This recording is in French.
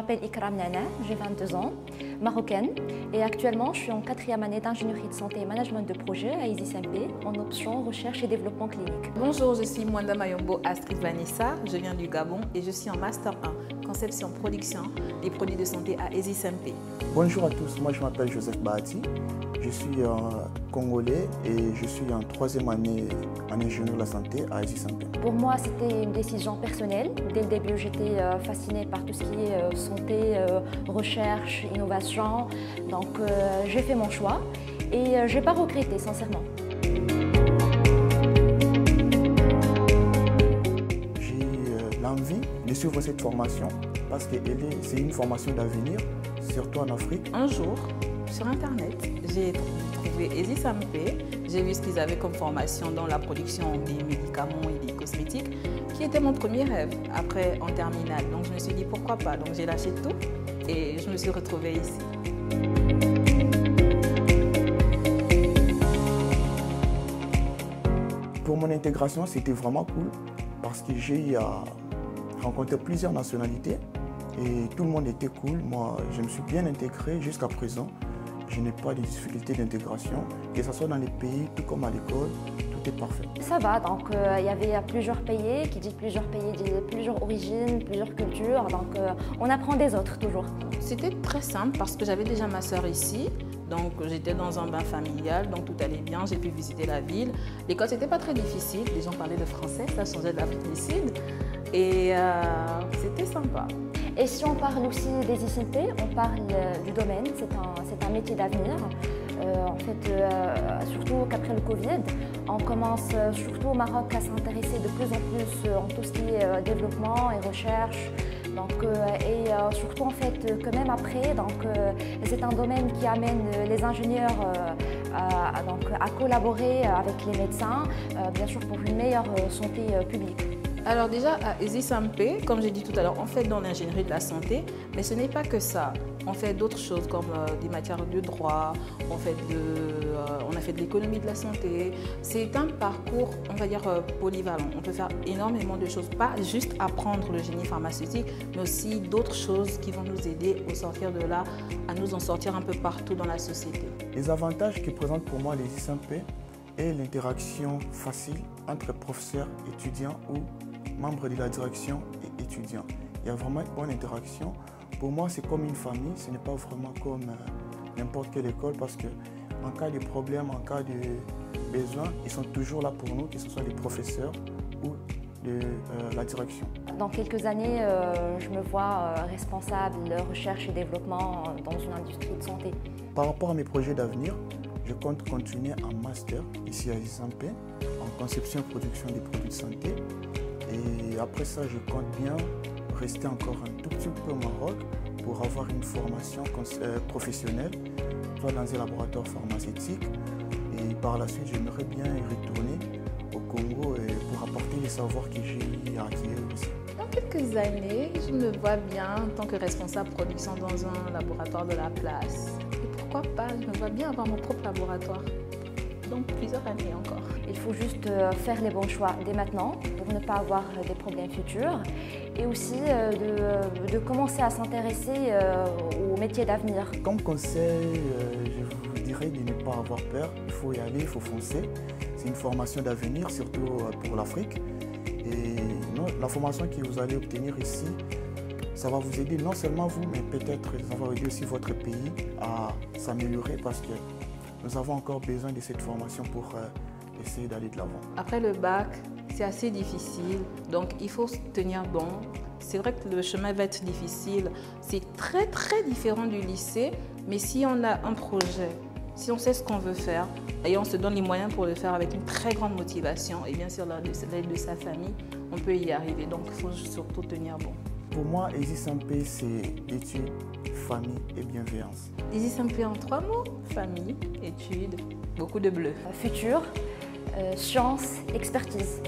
m'appelle Ikram Nana, j'ai 22 ans, marocaine et actuellement je suis en 4e année d'ingénierie de santé et management de projet à ISIS-MP en option recherche et développement clinique. Bonjour, je suis Mwanda Mayombo Astrid Vanessa, je viens du Gabon et je suis en Master 1, conception production des produits de santé à ISIS-MP. Bonjour à tous, moi je m'appelle Joseph Bahati, je suis congolais et je suis en 3e année en ingénierie de la santé à ISIS-MP. Pour moi c'était une décision personnelle. Dès le début j'étais fascinée par tout ce qui est santé, recherche, innovation. Donc j'ai fait mon choix et je n'ai pas regretté sincèrement. J'ai l'envie de suivre cette formation parce que c'est une formation d'avenir, surtout en Afrique. Un jour, sur Internet, j'ai trouvé ISIS-MP, j'ai vu ce qu'ils avaient comme formation dans la production des médicaments et des cosmétiques, qui était mon premier rêve, après en terminale. Donc je me suis dit pourquoi pas, donc j'ai lâché tout et je me suis retrouvée ici. Pour mon intégration, c'était vraiment cool parce que j'ai rencontré plusieurs nationalités et tout le monde était cool. Moi, je me suis bien intégré jusqu'à présent. Je n'ai pas de difficultés d'intégration, que ce soit dans les pays, tout comme à l'école, tout est parfait. Ça va, donc il y avait plusieurs pays, qui dit plusieurs pays dit plusieurs origines, plusieurs cultures, donc on apprend des autres toujours. C'était très simple parce que j'avais déjà ma sœur ici, donc j'étais dans un bain familial, donc tout allait bien, j'ai pu visiter la ville. L'école c'était pas très difficile, les gens parlaient le français, ça changeait de l'Afrique du Sud et c'était sympa. Et si on parle aussi des ISIS-MP, on parle du domaine, c'est un métier d'avenir. En fait, surtout qu'après le Covid, on commence surtout au Maroc à s'intéresser de plus en plus en tout ce qui est développement et recherche. Donc, surtout en fait que même après, c'est un domaine qui amène les ingénieurs à collaborer avec les médecins, bien sûr pour une meilleure santé publique. Alors déjà, à ISIS-MP, comme j'ai dit tout à l'heure, on fait dans l'ingénierie de la santé, mais ce n'est pas que ça. On fait d'autres choses comme des matières de droit, on a fait de l'économie de la santé. C'est un parcours, on va dire, polyvalent. On peut faire énormément de choses, pas juste apprendre le génie pharmaceutique, mais aussi d'autres choses qui vont nous aider au sortir de là, à nous en sortir un peu partout dans la société. Les avantages que présente pour moi les ISIS-MP est l'interaction facile entre professeurs, étudiants ou membres de la direction et étudiants. Il y a vraiment une bonne interaction. Pour moi, c'est comme une famille, ce n'est pas vraiment comme n'importe quelle école parce qu'en cas de problème, en cas de besoin, ils sont toujours là pour nous, que ce soit les professeurs ou de la direction. Dans quelques années, je me vois responsable de recherche et développement dans une industrie de santé. Par rapport à mes projets d'avenir, je compte continuer en master ici à ISIS-MP en conception et production des produits de santé. Et après ça, je compte bien rester encore un tout petit peu au Maroc pour avoir une formation professionnelle, soit dans un laboratoire pharmaceutique. Et par la suite, j'aimerais bien y retourner au Congo pour apporter les savoirs que j'ai acquis aussi. Dans quelques années, je me vois bien en tant que responsable production dans un laboratoire de la place. Et pourquoi pas, je me vois bien avoir mon propre laboratoire. Donc plusieurs années encore. Il faut juste faire les bons choix dès maintenant pour ne pas avoir des problèmes futurs et aussi de commencer à s'intéresser aux métiers d'avenir. Comme conseil, je vous dirais de ne pas avoir peur. Il faut y aller, il faut foncer. C'est une formation d'avenir, surtout pour l'Afrique. Et la formation que vous allez obtenir ici, ça va vous aider non seulement vous, mais peut-être ça va aider aussi votre pays à s'améliorer parce que nous avons encore besoin de cette formation pour essayer d'aller de l'avant. Après le bac, c'est assez difficile, donc il faut se tenir bon. C'est vrai que le chemin va être difficile. C'est très différent du lycée, mais si on a un projet, si on sait ce qu'on veut faire et on se donne les moyens pour le faire avec une très grande motivation et bien sûr l'aide de sa famille, on peut y arriver. Donc il faut surtout tenir bon. Pour moi, ISIS-MP, c'est études, famille et bienveillance. ISIS-MP en 3 mots, famille, études, beaucoup de bleu. Futur, science, expertise.